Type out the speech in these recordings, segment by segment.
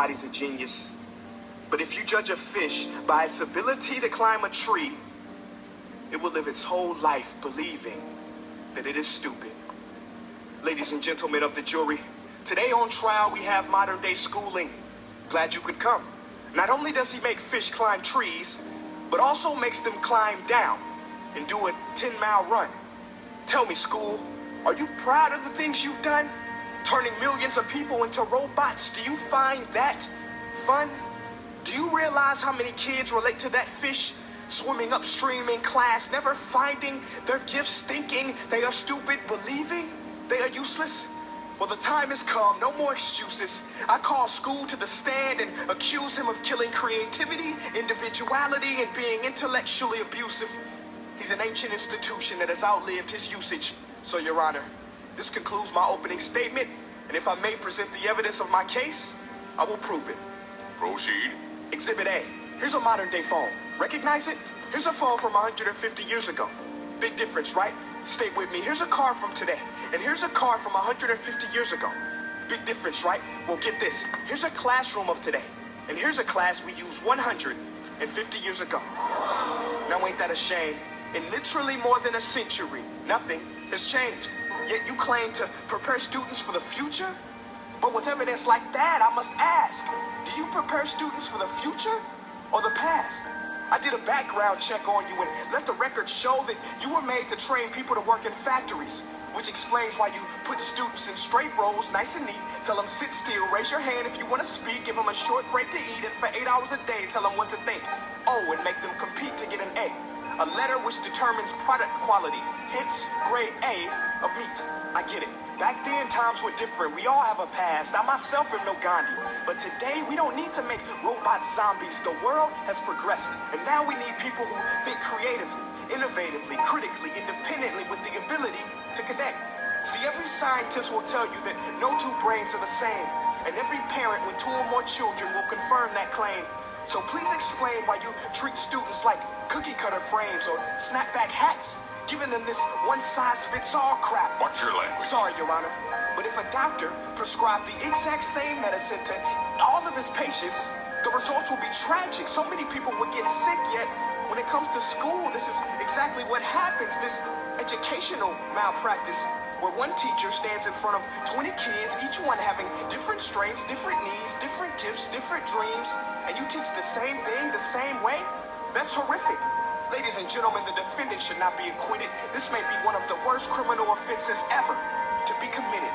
everybody's a genius. But if you judge a fish by its ability to climb a tree, it will live its whole life believing that it is stupid. Ladies and gentlemen of the jury, today on trial we have modern day schooling. Glad you could come. Not only does he make fish climb trees, but also makes them climb down and do a 10-mile run. Tell me, school, are you proud of the things you've done? Turning millions of people into robots, do you find that fun? Do you realize how many kids relate to that fish swimming upstream in class, never finding their gifts, thinking they are stupid, believing they are useless? Well, the time has come, no more excuses. I call school to the stand and accuse him of killing creativity, individuality, and being intellectually abusive. He's an ancient institution that has outlived his usage. So, Your Honor, this concludes my opening statement, and if I may present the evidence of my case, I will prove it. Proceed. Exhibit A. Here's a modern-day phone. Recognize it? Here's a phone from 150 years ago. Big difference, right? Stay with me. Here's a car from today, and here's a car from 150 years ago. Big difference, right? Well, get this. Here's a classroom of today, and here's a class we used 150 years ago. Now, ain't that a shame? In literally more than a century, nothing has changed. Yet you claim to prepare students for the future? But with evidence like that, I must ask, do you prepare students for the future or the past? I did a background check on you and let the record show that you were made to train people to work in factories, which explains why you put students in straight rows, nice and neat, tell them sit still, raise your hand if you want to speak, give them a short break to eat, and for 8 hours a day, tell them what to think. Oh, and make them compete to get an A. A letter which determines product quality, hence grade A of meat. I get it. Back then, times were different. We all have a past. I myself am no Gandhi. But today, we don't need to make robot zombies. The world has progressed. And now we need people who think creatively, innovatively, critically, independently, with the ability to connect. See, every scientist will tell you that no two brains are the same. And every parent with 2 or more children will confirm that claim. So please explain why you treat students like cookie cutter frames or snapback hats, giving them this one-size-fits-all crap. Watch your language. Sorry, Your Honor, but if a doctor prescribed the exact same medicine to all of his patients, the results will be tragic. So many people would get sick, yet when it comes to school, this is exactly what happens. This educational malpractice, where one teacher stands in front of 20 kids, each one having different strengths, different needs, different gifts, different dreams, and you teach the same thing the same way? That's horrific. Ladies and gentlemen, the defendant should not be acquitted. This may be one of the worst criminal offenses ever to be committed.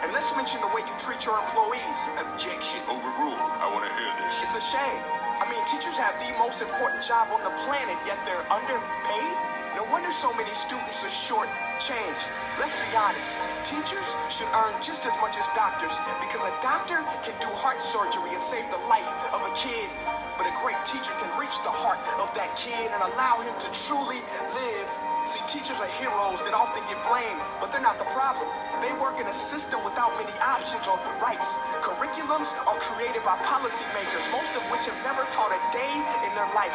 And let's mention the way you treat your employees. Objection overruled. I want to hear this. It's a shame. I mean, teachers have the most important job on the planet, yet they're underpaid? No wonder so many students are short-changed. Let's be honest. Teachers should earn just as much as doctors, because a doctor can do heart surgery and save the life of a kid. But a great teacher can reach the heart of that kid and allow him to truly live. See, teachers are heroes that often get blamed, but they're not the problem. They work in a system without many options or rights. Curriculums are created by policymakers, most of which have never taught a day in their life.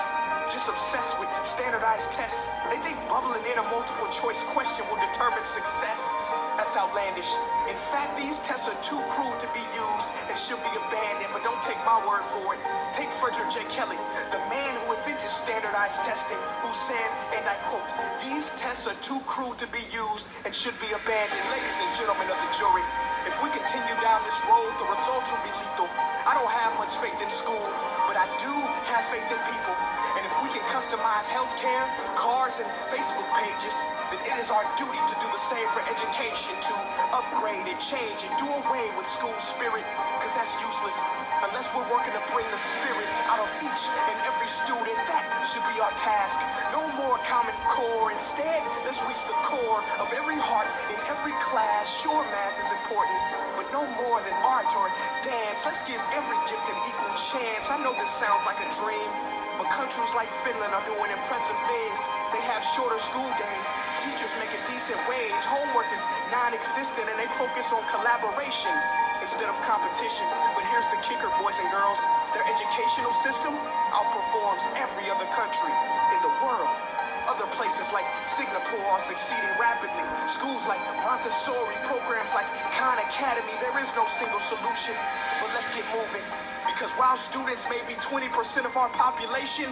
Just obsessed with standardized tests. They think bubbling in a multiple choice question will determine success. That's outlandish. In fact, these tests are too cruel to be used and should be abandoned, but don't take my word for it. Take Frederick J. Kelly, the man who invented standardized testing, who said, and I quote, "These tests are too cruel to be used and should be abandoned." Ladies and gentlemen of the jury, if we continue down this road, the results will be lethal. I don't have much faith in school, but I do have faith in people. And if we can customize healthcare, cars, and Facebook pages, then it is our duty to do the same for education, to upgrade and change and do away with school spirit, because that's useless. Unless we're working to bring the spirit out of each and every student, that should be our task. No more Common Core. Instead, let's reach the core of every heart in every class. Sure, math is important, but no more than art or dance. Let's give every gift an equal chance. I know this sounds like a dream, but countries like Finland are doing impressive things. They have shorter school days, teachers make a decent wage, homework is non-existent, and they focus on collaboration instead of competition. But here's the kicker, boys and girls. Their educational system outperforms every other country in the world. Other places like Singapore are succeeding rapidly. Schools like Montessori, programs like Khan Academy, there is no single solution. But let's get moving, Because while students may be 20% of our population,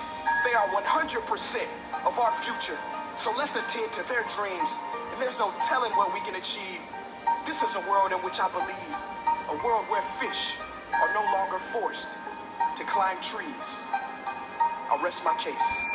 they are 100% of our future. So let's attend to their dreams, and there's no telling what we can achieve. This is a world in which I believe, a world where fish are no longer forced to climb trees. I'll rest my case.